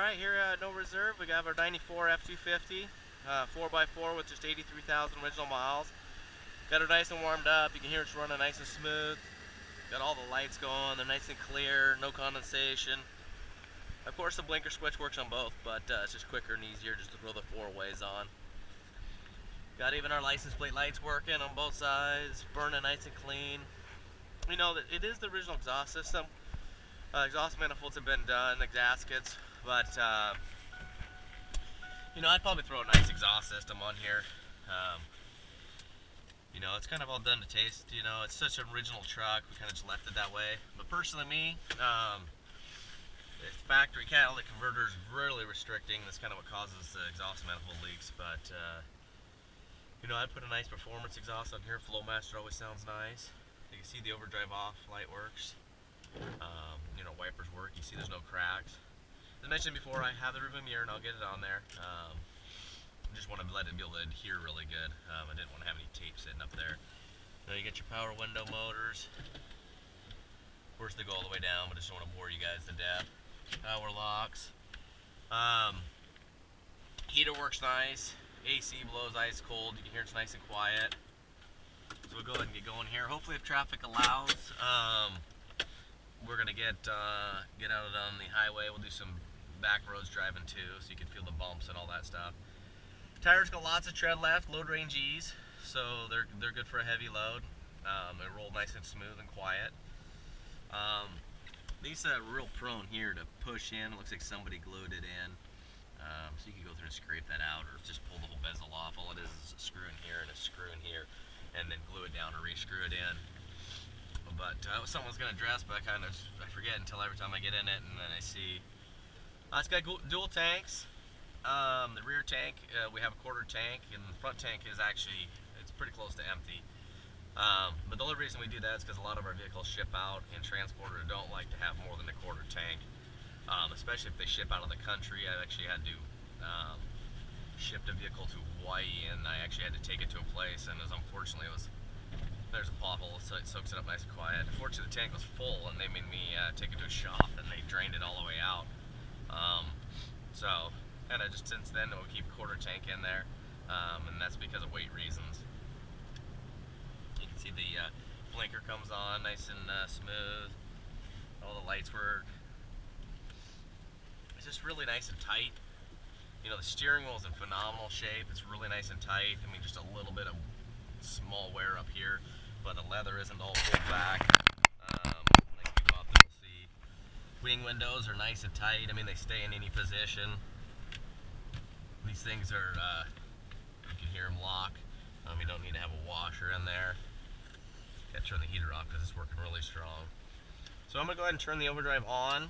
Alright, here at No Reserve, we got our 94 F250, 4x4 with just 83,000 original miles. Got her nice and warmed up. You can hear it's running nice and smooth. Got all the lights going, they're nice and clear, no condensation. Of course the blinker switch works on both, but it's just quicker and easier just to throw the four ways on. Got even our license plate lights working on both sides, burning nice and clean. You know, it is the original exhaust system. Exhaust manifolds have been done, the gaskets, but you know, I'd probably throw a nice exhaust system on here. You know, it's kind of all done to taste. You know, it's such an original truck, we kind of just left it that way. But personally, me, the factory catalytic converter is really restricting. That's kind of what causes the exhaust manifold leaks. But you know, I'd put a nice performance exhaust on here. Flowmaster always sounds nice. You can see the overdrive off light works. You know, wipers work. You see there's no cracks. As I mentioned before, I have the rearview mirror and I'll get it on there. I just wanted to let it be able to adhere really good. I didn't want to have any tape sitting up there. Now you get your power window motors. Of course they go all the way down, but I just don't want to bore you guys to death. Power locks. Heater works nice. AC blows ice cold. You can hear it's nice and quiet. So we'll go ahead and get going here. Hopefully, if traffic allows, we're gonna get out on the highway. We'll do some back roads driving too, so you can feel the bumps and all that stuff. Tires got lots of tread left, load range ease, so they're good for a heavy load. They roll nice and smooth and quiet. These are real prone here to push in. It looks like somebody glued it in. So you can go through and scrape that out, or just pull the whole bezel off. All it is a screw in here and a screw in here, and then glue it down or re-screw it in. But someone's gonna address, but I forget until every time I get in it, and then I see it's got dual tanks. The rear tank, we have a quarter tank, and the front tank is actually, it's pretty close to empty. But the only reason we do that is because a lot of our vehicles ship out and transporters don't like to have more than a quarter tank, especially if they ship out of the country. I actually had to ship a vehicle to Hawaii, and I actually had to take it to a place, and unfortunately there's a pothole, so it soaks it up nice and quiet. Unfortunately the tank was full, and they made me take it to a shop, and they drained it all the way out. So kind of just since then we'll keep a quarter tank in there, and that's because of weight reasons. You can see the blinker comes on nice and smooth. All the lights work. It's just really nice and tight. You know, the steering wheel is in phenomenal shape. It's really nice and tight. I mean, just a little bit of small wear up here, but the leather isn't all pulled back. Like you go up there, we'll see. Wing windows are nice and tight. I mean, they stay in any position. These things are, you can hear them lock. You don't need to have a washer in there. Gotta turn the heater off because it's working really strong. So I'm gonna go ahead and turn the overdrive on,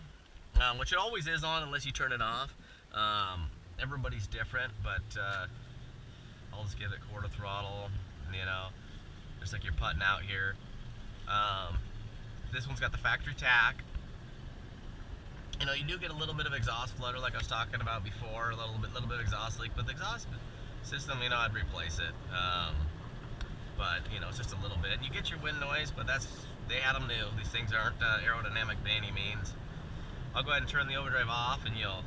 which it always is on unless you turn it off. Everybody's different, but I'll just give it quarter throttle, you know, just like you're putting out here. This one's got the factory tack. You know, you do get a little bit of exhaust flutter like I was talking about before, a little bit of exhaust leak, but the exhaust system, you know, I'd replace it. But, you know, it's just a little bit. You get your wind noise, but they had them new. These things aren't aerodynamic by any means. I'll go ahead and turn the overdrive off, and you'll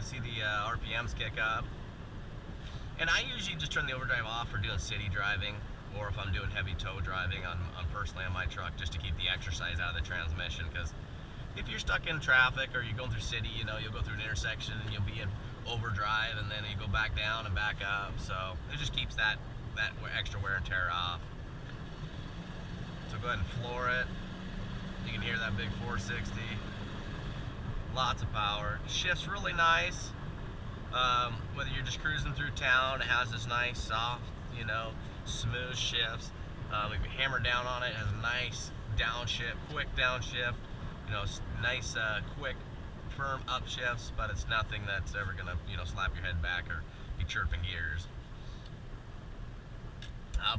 see the RPMs kick up. And I usually just turn the overdrive off for doing city driving, or if I'm doing heavy tow driving on personally on my truck, just to keep the exercise out of the transmission. Because if you're stuck in traffic or you're going through city, you know, you'll go through an intersection and you'll be in overdrive, and then you go back down and back up. So it just keeps that extra wear and tear off. So go ahead and floor it. You can hear that big 460. Lots of power. Shifts really nice. Whether you're just cruising through town, it has this nice, soft, you know, smooth shifts. If you hammer down on it, it has a nice downshift, quick downshift. You know, nice, quick, firm upshifts, but it's nothing that's ever gonna, you know, slap your head back or be chirping gears.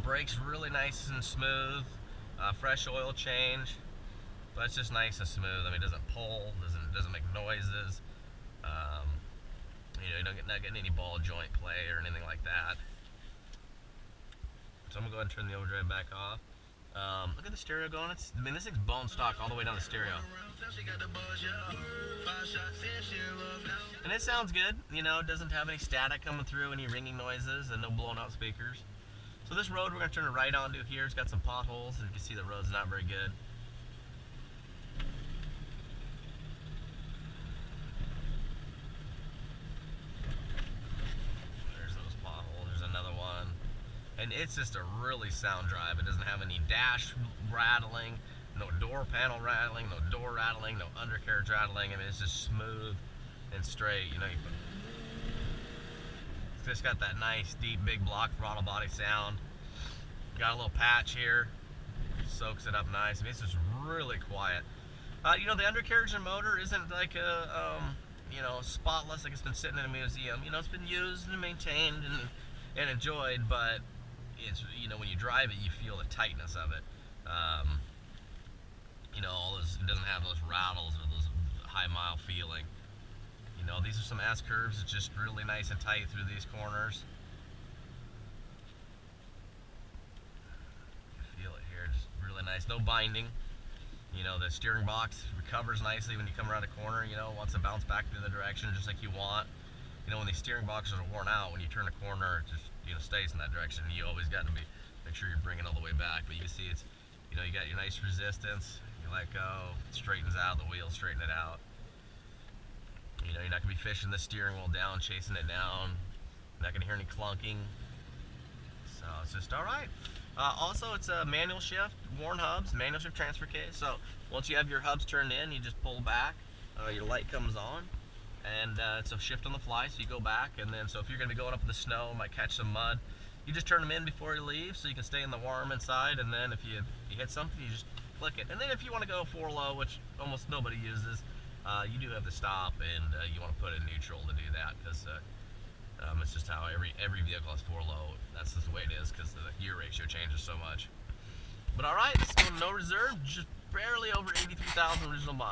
Brakes really nice and smooth. Fresh oil change, but it's just nice and smooth. I mean, it doesn't pull, doesn't make noises. You know, you're not getting any ball joint play or anything like that. So I'm gonna go ahead and turn the overdrive back off. Look at the stereo going. I mean, this thing's bone stock all the way down the stereo. And it sounds good. You know, it doesn't have any static coming through, any ringing noises, and no blown out speakers. So this road we're going to turn it right onto here. It's got some potholes, and you can see the road's not very good. There's those potholes. There's another one. And it's just a really sound drive. It doesn't have any dash rattling, no door panel rattling, no door rattling, no undercarriage rattling. I mean, it's just smooth and straight. You know, it's just got that nice, deep, big block throttle body sound. Got a little patch here, soaks it up nice. I mean, it's just really quiet. You know, the undercarriage and motor isn't like a, you know, spotless, like it's been sitting in a museum. You know, it's been used and maintained and enjoyed, but it's, you know, when you drive it, you feel the tightness of it. You know, all those, it doesn't have those rattles or those high mile feeling. You know, these are some S curves. It's just really nice and tight through these corners. Nice, no binding. You know, the steering box recovers nicely when you come around a corner, you know, wants to bounce back to the direction just like you want. You know, when these steering boxes are worn out, when you turn a corner, it just, you know, stays in that direction. You always got to make sure you're bringing all the way back. But you can see it's, you know, you got your nice resistance. You let go, it straightens out, the wheels straighten it out. You know, you're not going to be fishing the steering wheel down, chasing it down. You're not going to hear any clunking. So it's just all right. Also, it's a manual shift, worn hubs, manual shift transfer case. So once you have your hubs turned in, you just pull back, your light comes on, and it's a shift on the fly, so you go back. And then, so if you're going to be going up in the snow, might catch some mud, you just turn them in before you leave so you can stay in the warm inside. And then if you hit something, you just click it. And then if you want to go 4-low, which almost nobody uses, you do have to stop, and you want to put it in neutral to do that, because it's just how every vehicle has 4-low. That's just the way it is, because the gear ratio changes so much. But all right, so no reserve, just barely over 83,000 original miles.